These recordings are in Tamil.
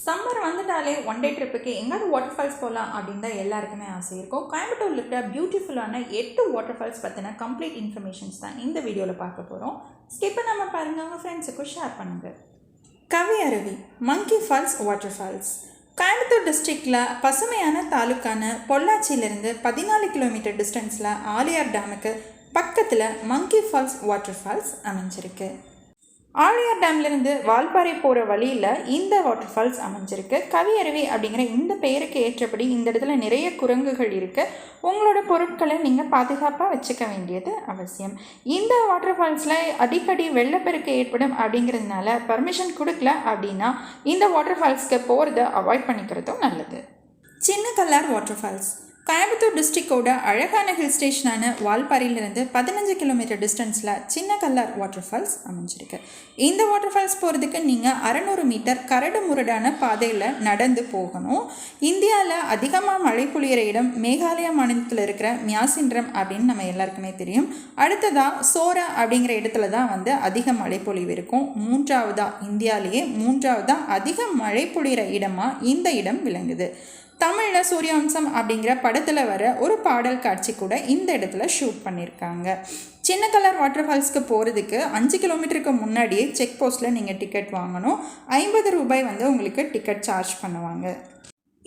சம்மர் வந்துட்டாலே ஒன் டே ட்ரிப்புக்கு எங்காவது வாட்டர் ஃபால்ஸ் போகலாம் அப்படின்னு தான் எல்லாருக்குமே ஆசை இருக்கும். கோயம்புத்தூரில் இருக்கிற பியூட்டிஃபுல்லான 8 வாட்டர் ஃபால்ஸ் பற்றின கம்ப்ளீட் இன்ஃபர்மேஷன்ஸ் தான் இந்த வீடியோவில் பார்க்க போகிறோம். ஸ்கிப் பண்ணாமல் பாருங்கள், உங்கள் ஃப்ரெண்ட்ஸுக்கும் ஷேர் பண்ணுங்கள். கவி அருவி monkey falls water falls Coimbatore டிஸ்ட்ரிக்டில் பசுமையான தாலுக்கான பொள்ளாச்சியிலிருந்து 14 கிலோமீட்டர் டிஸ்டன்ஸில் ஆலியார் டேமுக்கு பக்கத்தில் மங்கி ஃபால்ஸ் வாட்டர் ஃபால்ஸ் அமைஞ்சிருக்கு. ஆலியார் டேம்லேருந்து வால்பாறை போகிற வழியில் இந்த வாட்டர் ஃபால்ஸ் அமைஞ்சிருக்கு. கவி அருவி அப்படிங்கிற இந்த பெயருக்கு ஏற்றபடி இந்த இடத்துல நிறைய குரங்குகள் இருக்குது. உங்களோட பொருட்களை நீங்கள் பாதுகாப்பாக வச்சுக்க வேண்டியது அவசியம். இந்த வாட்டர் ஃபால்ஸில் அடிக்கடி வெள்ளப்பெருக்கு ஏற்படும் அப்படிங்கிறதுனால பர்மிஷன் கொடுக்கல அப்படின்னா இந்த வாட்டர் ஃபால்ஸ்க்கு போகிறத அவாய்ட் பண்ணிக்கிறதும் நல்லது. சின்ன கல்லார் வாட்டர் ஃபால்ஸ் கோயம்புத்தூர் டிஸ்ட்ரிக்டோட அழகான ஹில் ஸ்டேஷனான வால்பாறையிலிருந்து 15 கிலோமீட்டர் டிஸ்டன்ஸில் சின்ன கல்லார் வாட்டர் ஃபால்ஸ் அமைஞ்சிருக்கு. இந்த வாட்டர் ஃபால்ஸ் போகிறதுக்கு நீங்கள் 600 மீட்டர் கரடு முரடான பாதையில் நடந்து போகணும். இந்தியாவில் அதிகமாக மழை பொழியிற இடம் மேகாலயா மாநிலத்தில் இருக்கிற மியாசின்ரம் அப்படின்னு நம்ம எல்லாருக்குமே தெரியும். அடுத்ததாக சோரா அப்படிங்கிற இடத்துல தான் அதிக மழை பொழிவு இருக்கும். இந்தியாவிலேயே மூன்றாவதாக அதிக மழை பொழியிற இடமாக இந்த இடம் விளங்குது. தமிழில் சூரியவம்சம் அப்படிங்கிற படத்தில் வர ஒரு பாடல் காட்சி கூட இந்த இடத்துல ஷூட் பண்ணியிருக்காங்க. சின்ன கல்லார் வாட்டர் ஃபால்ஸ்க்கு போகிறதுக்கு 5 கிலோமீட்டருக்கு முன்னாடியே செக் போஸ்ட்டில் நீங்கள் டிக்கெட் வாங்கணும். 50 ரூபாய் உங்களுக்கு டிக்கெட் சார்ஜ் பண்ணுவாங்க.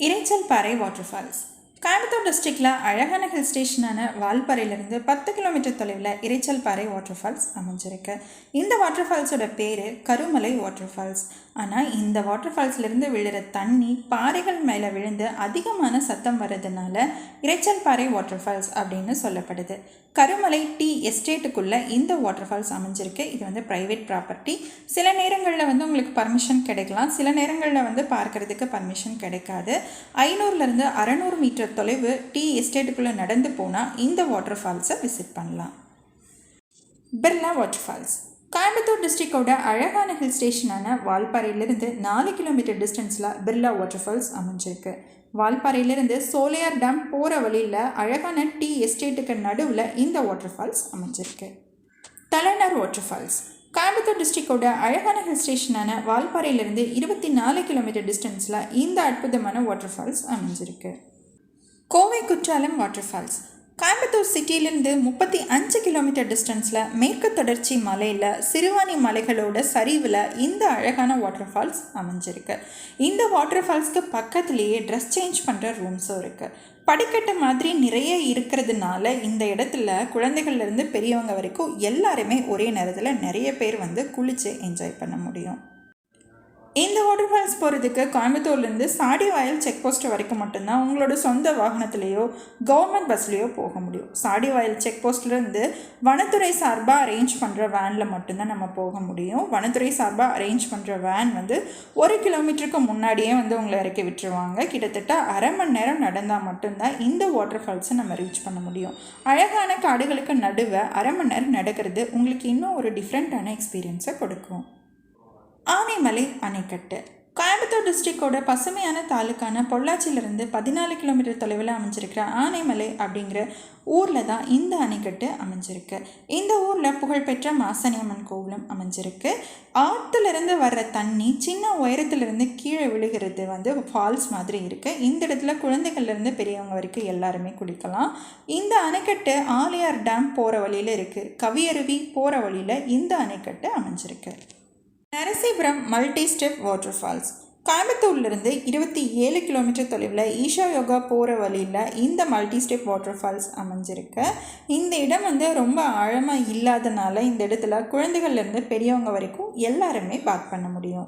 இரைச்சல் பாறை வாட்டர் ஃபால்ஸ் கோயம்புத்தூர் டிஸ்ட்ரிக்டில் அழகான ஹில் ஸ்டேஷனான வால்பாறையிலிருந்து 10 கிலோமீட்டர் தொலைவில் இரைச்சல் பாறை வாட்டர் ஃபால்ஸ் அமைஞ்சிருக்கு. இந்த வாட்டர் ஃபால்ஸோட பேர் கருமலை வாட்டர் ஃபால்ஸ். ஆனால் இந்த வாட்டர் ஃபால்ஸ்லேருந்து விழுற தண்ணி பாறைகள் மேலே விழுந்து அதிகமான சத்தம் வர்றதுனால இரைச்சல் பாறை வாட்டர் ஃபால்ஸ் அப்படின்னு சொல்லப்படுது. கருமலை டீ எஸ்டேட்டுக்குள்ளே இந்த வாட்டர் ஃபால்ஸ் அமைஞ்சிருக்கு. இது ப்ரைவேட் ப்ராப்பர்ட்டி. சில நேரங்களில் உங்களுக்கு பர்மிஷன் கிடைக்கலாம், சில நேரங்களில் பார்க்குறதுக்கு பர்மிஷன் கிடைக்காது. 500லேருந்து 600 மீட்டர் தொலைவு டீ எஸ்டேட்டுக்குள்ளே நடந்து போனால் இந்த வாட்டர் ஃபால்ஸை விசிட் பண்ணலாம். பிர்லா வாட்டர் ஃபால்ஸ் கோயம்புத்தூர் டிஸ்ட்ரிக்டோட அழகான ஹில் ஸ்டேஷனான வால்பாறையிலிருந்து 4 கிலோமீட்டர் டிஸ்டன்ஸில் பிர்லா வாட்டர் ஃபால்ஸ் அமைஞ்சிருக்கு. வால்பாறையிலிருந்து சோலையார் டேம் போகிற வழியில் அழகான டீ எஸ்டேட்டுக்கு நடுவில் இந்த வாட்டர் ஃபால்ஸ் அமைஞ்சிருக்கு. தலைநர் வாட்டர் ஃபால்ஸ் கோயம்புத்தூர் டிஸ்ட்ரிக்டோட அழகான ஹில் ஸ்டேஷனான வால்பாறையிலிருந்து 24 கிலோமீட்டர் டிஸ்டன்ஸில் இந்த அற்புதமான வாட்டர் ஃபால்ஸ் அமைஞ்சிருக்கு. கோவை குற்றாலம் வாட்டர் ஃபால்ஸ் கோயம்புத்தூர் சிட்டியிலிருந்து 35 கிலோமீட்டர் டிஸ்டன்ஸில் மேற்கு தொடர்ச்சி மலையில் சிறுவாணி மலைகளோட சரிவில் இந்த அழகான வாட்டர் ஃபால்ஸ் அமைஞ்சிருக்கு. இந்த வாட்டர் ஃபால்ஸ்க்கு பக்கத்துலேயே ட்ரெஸ் சேஞ்ச் பண்ணுற ரூம்ஸும் இருக்குது. படிக்கட்டு மாதிரி நிறைய இருக்கிறதுனால இந்த இடத்துல குழந்தைகள்லேருந்து பெரியவங்க வரைக்கும் எல்லாருமே ஒரே நேரத்தில் நிறைய பேர் குளித்து என்ஜாய் பண்ண முடியும். இந்த வாட்டர் ஃபால்ஸ் போகிறதுக்கு கோயம்புத்தூர்லேருந்து சாடிவாயல் செக் போஸ்ட் வரைக்கும் மட்டும்தான் உங்களோட சொந்த வாகனத்துலேயோ கவர்மெண்ட் பஸ்லேயோ போக முடியும். சாடிவாயல் செக் போஸ்ட்லேருந்து வனத்துறை சார்பாக அரேஞ்ச் பண்ணுற வேனில் மட்டும்தான் நம்ம போக முடியும். வனத்துறை சார்பாக அரேஞ்ச் பண்ணுற வேன் 1 கிலோமீட்டருக்கு முன்னாடியே உங்களை இறக்கி விட்டுருவாங்க. கிட்டத்தட்ட அரை மணி நேரம் நடந்தால் மட்டும்தான் இந்த வாட்டர் ஃபால்ஸை நம்ம ரீச் பண்ண முடியும். அழகான காடுகளுக்கு நடுவே அரை மணி நேரம் நடக்கிறது உங்களுக்கு இன்னும் ஒரு டிஃப்ரெண்ட்டான எக்ஸ்பீரியன்ஸை கொடுக்கும். ஆனைமலை அணைக்கட்டு கோயம்புத்தூர் டிஸ்ட்ரிக்டோட பசுமையான தாலுக்கான பொள்ளாச்சியிலிருந்து 14 கிலோமீட்டர் தொலைவில் அமைஞ்சிருக்கிற ஆனைமலை அப்படிங்கிற ஊரில் தான் இந்த அணைக்கட்டு அமைஞ்சிருக்கு. இந்த ஊரில் புகழ்பெற்ற மாசாணியம்மன் கோவிலும் அமைஞ்சிருக்கு. ஆற்றுலேருந்து வர்ற தண்ணி சின்ன உயரத்துலேருந்து கீழே விழுகிறது ஃபால்ஸ் மாதிரி இருக்குது. இந்த இடத்துல குழந்தைகள்லேருந்து பெரியவங்க வரைக்கும் எல்லாருமே குளிக்கலாம். இந்த அணைக்கட்டு ஆலியார் டேம் போகிற வழியில் இருக்குது. கவியருவி போகிற வழியில் இந்த அணைக்கட்டு அமைஞ்சிருக்கு. Narasipuram multi step water falls கோயம்புத்தூர்லேருந்து 27 கிலோமீட்டர் தொலைவில் ஈஷா யோகா போகிற வழியில் இந்த மல்டி ஸ்டெப் வாட்டர் ஃபால்ஸ் அமைஞ்சிருக்கு. இந்த இடம் ரொம்ப ஆழமாக இல்லாதனால இந்த இடத்துல குழந்தைகள்லேருந்து பெரியவங்க வரைக்கும் எல்லாருமே பாத் பண்ண முடியும்.